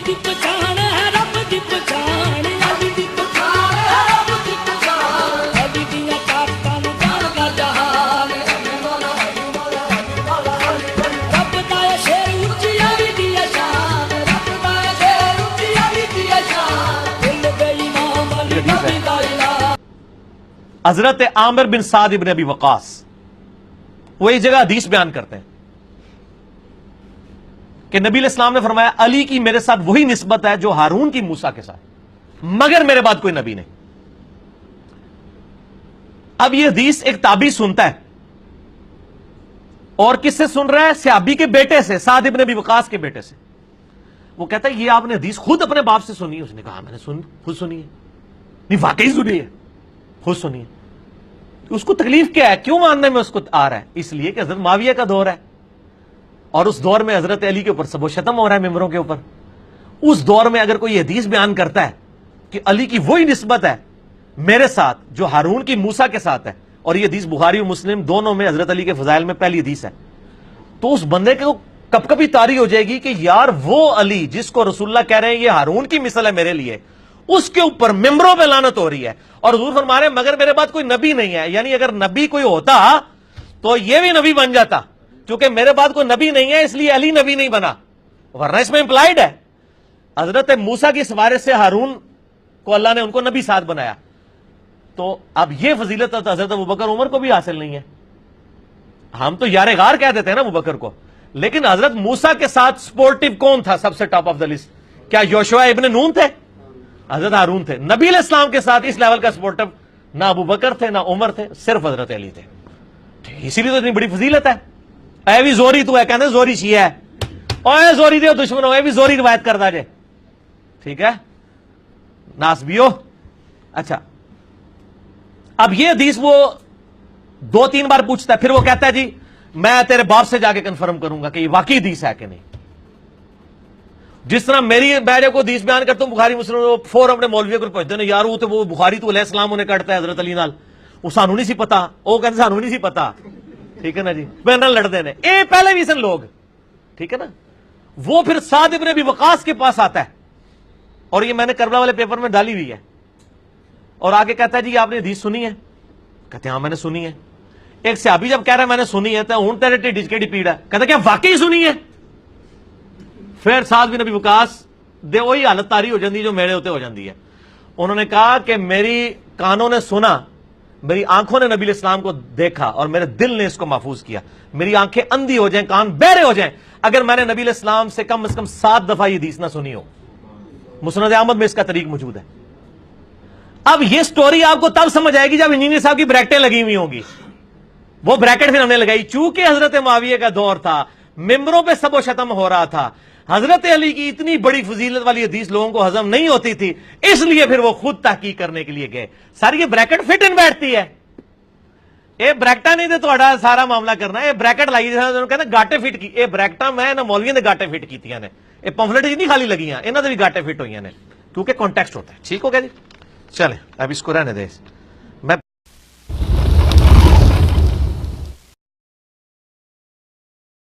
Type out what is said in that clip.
دی پہچان ہے رب دی پہچان علی دی پہچان ہے رب دی پہچان علی دیاں طاقتاں نوں جاندا جہان رب دا اے شیر اونچی علی دی شان رب دا اے شیر اونچی علی دی شان دل بے امام علی نبی دا اعلان۔ حضرت عامر بن سعد ابن ابی وقاص وہ ایک جگہ حدیث بیان کرتے ہیں کہ نبی علیہ السلام نے فرمایا علی کی میرے ساتھ وہی نسبت ہے جو ہارون کی موسیٰ کے ساتھ، مگر میرے بعد کوئی نبی نہیں۔ اب یہ حدیث ایک تابعی سنتا ہے اور کس سے سن رہا ہے؟ صحابی کے بیٹے سے، سعد ابن ابی وقاص کے بیٹے سے۔ وہ کہتا ہے یہ آپ نے حدیث خود اپنے باپ سے سنی ہے؟ اس نے کہا میں نے خود سنی ہے۔ نہیں واقعی سنی ہے، خود سنی ہے۔ اس کو تکلیف کیا ہے؟ کیوں ماننے میں اس کو آ رہا ہے؟ اس لیے کہ حضرت معاویہ کا دور ہے اور اس دور میں حضرت علی کے اوپر سب و شتم ہو رہا ہے ممبروں کے اوپر۔ اس دور میں اگر کوئی حدیث بیان کرتا ہے کہ علی کی وہی نسبت ہے میرے ساتھ جو ہارون کی موسیٰ کے ساتھ ہے، اور یہ حدیث بخاری و مسلم دونوں میں حضرت علی کے فضائل میں پہلی حدیث ہے، تو اس بندے کو کب کبھی طاری ہو جائے گی کہ یار وہ علی جس کو رسول اللہ کہہ رہے ہیں یہ ہارون کی مثل ہے میرے لیے، اس کے اوپر ممبروں پہ لعنت ہو رہی ہے، اور حضور فرما رہے ہیں مگر میرے بعد کوئی نبی نہیں ہے۔ یعنی اگر نبی کوئی ہوتا تو یہ بھی نبی بن جاتا، کیونکہ میرے بعد کوئی نبی نہیں ہے اس لیے علی نبی نہیں بنا، ورنہ اس میں امپلائڈ ہے حضرت موسیٰ کی سفارش سے ہارون کو اللہ نے ان کو نبی ساتھ بنایا۔ تو اب یہ فضیلت حضرت ابوبکر عمر کو بھی حاصل نہیں ہے۔ ہم تو یار غار کہہ دیتے ہیں نا ابوبکر کو، لیکن حضرت موسیٰ کے ساتھ سپورٹیو کون تھا سب سے ٹاپ آف دا لسٹ؟ کیا یوشوا ابن نون تھے؟ حضرت ہارون تھے۔ نبی علیہ السلام کے ساتھ اس لیول کا سپورٹیو نہ ابوبکر تھے نہ عمر تھے، صرف حضرت علی تھے۔ اسی لیے تو اتنی بڑی فضیلت ہے۔ اے بھی زوری تو ہے، کہنے زوری شیعہ ہے، اوے زوری دے دشمن ہو، اے بھی زوری روایت کرتا جے، ٹھیک ہے ناسبیو۔ اچھا اب یہ حدیث وہ 2-3 بار پوچھتا ہے، پھر وہ کہتا ہے جی میں تیرے باپ سے جا کے کنفرم کروں گا کہ یہ واقعی حدیث ہے کہ نہیں۔ جس طرح میری بیٹے کو حدیث بیان کرتا ہوں بخاری مسلم، فور اپنے مولوی کو پوچھتے ہیں یار وہ بخاری تو علیہ السلام انہیں کٹتا ہے حضرت علی نال، وہ سانو نہیں سی پتا، وہ کہتے سانو نہیں سی پتا، ٹھیک ہے نا جی، میں نہ لڑتے نے اے پہلے بھی سن لوگ، ٹھیک ہے نا۔ وہ پھر سعد ابن ابی وقاص کے پاس آتا ہے، اور یہ میں نے کربلا والے پیپر میں ڈالی ہوئی ہے، اور آگے کہتا ہے جی آپ نے حدیث سنی ہے؟ کہتے ہیں ہاں میں نے سنی ہے۔ ایک صحابی جب کہہ رہا ہے میں نے سنی ہے تو ہوں تیرے ٹھڈ کی پیڑ ہے، کہتا ہے کیا واقعی سنی ہے؟ پھر سعد بن ابی وقاص دے وہی حالت تاری ہو جاندی جو میرے ہوتے ہو جاندی ہے۔ انہوں نے کہا کہ میری کانوں نے سنا، میری آنکھوں نے نبی علیہ السلام کو دیکھا، اور میرے دل نے اس کو محفوظ کیا۔ میری آنکھیں اندھی ہو جائیں، کان بہرے ہو جائیں اگر میں نے نبی علیہ السلام سے کم از کم 7 دفعہ یہ حدیث نہ سنی ہو۔ مسند احمد میں اس کا طریق موجود ہے۔ اب یہ سٹوری آپ کو تب سمجھ آئے گی جب انجینئر صاحب کی بریکٹیں لگی ہوئی ہوں گی۔ وہ بریکٹ پھر ہم نے لگائی، چونکہ حضرت معاویہ کا دور تھا، ممبروں پہ سب و شتم ہو رہا تھا، حضرت علی کی اتنی بڑی فضیلت والی حدیث لوگوں کو ہضم نہیں ہوتی تھی، اس لیے پھر وہ خود تحقیق کرنے کے لیے گئے۔ ساری یہ بریکٹ فٹ ان بیٹھتی ہے، یہ بریکٹا نہیں دے تھوڑا سارا معاملہ کرنا ہے، یہ بریکٹ لائی کہنا گاٹے فٹ کی، یہ بریکٹا میں نہ مولویوں نے گاٹے فٹ کی نے، یہ پمفلٹ نہیں خالی لگی ہیں، انہوں نے بھی گاٹے فٹ ہوئی ہیں، کیونکہ کانٹیکسٹ ہوتا ہے۔ ٹھیک ہو گیا جی، چلیں اب اس کو رہنے دیں۔